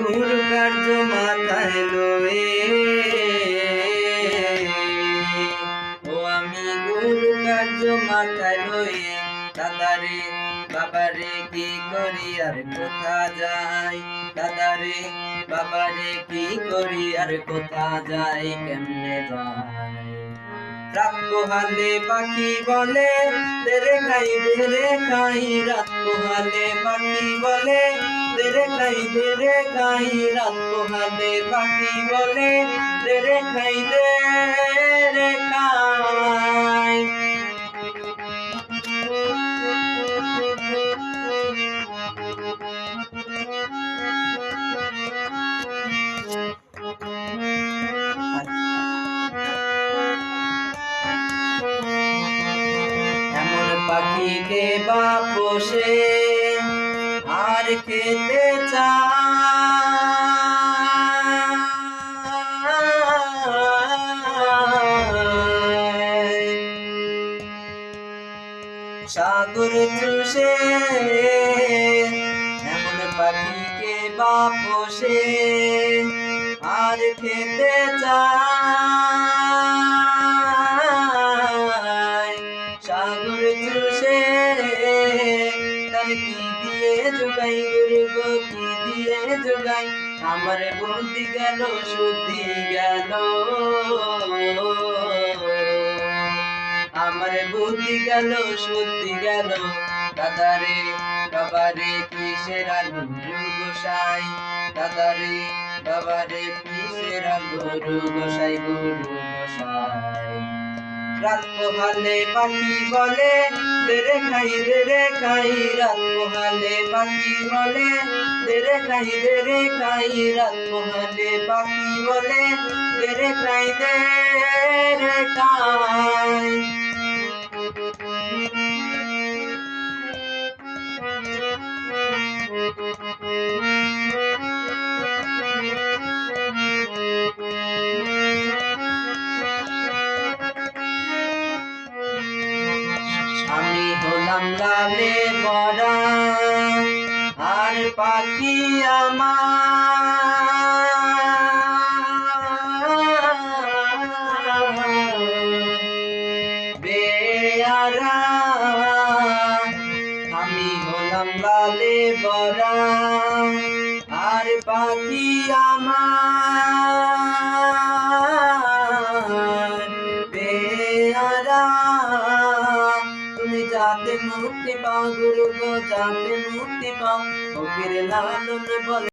গুরু কার্য মাথায় লয়ে, ও আমি গুরু কার্য মাথায় লয়ে, দাদারে বাবারে কি করি আর কোথা যাই, দাদারে বাবারে কি করি আর কোথা যাই, কেমনে যাই। রাত পোহালে পাখি বলে তেরে খাই, রাত পোহালে পাখি বলে তেরে খাই, রাত পোহালে পাখি বলে তেরে খাই। এমন পাখিকে বা পোষে আর খেতে চায়, সাগর চুষে। এমন পাখিকে বা পোষে আর খেতে চায়, সাগর চুষে। তার কি দিয়ে যোগাই গুরু গো, কি দিয়ে যোগাই, আমার বুদ্ধি গেল শুদ্ধি গেল, আমার বুদ্ধি গেল শুদ্ধি গেল। দাদারে বাবারে কিসের গুরু গোসাই, দাদারে বাবারে কিসের গুরু গোসাই, গুরু গোসাই। রাত পোহালে পাখি বলে তেরে খাই, রাত পোহালে পাখি বলে তেরে খাই, রাত পোহালে পাখি বলে তেরে খাই। আমি হলাম লালে বড়া আর পাখি আমার বেয়ারা। আমি হলাম লালে বড়া আর পাখি আমার বেয়ারা। তুমি যাতে মুক্তি পাও গুরু গো, যাতে মুক্তি পাও, ফকির লালন বলে।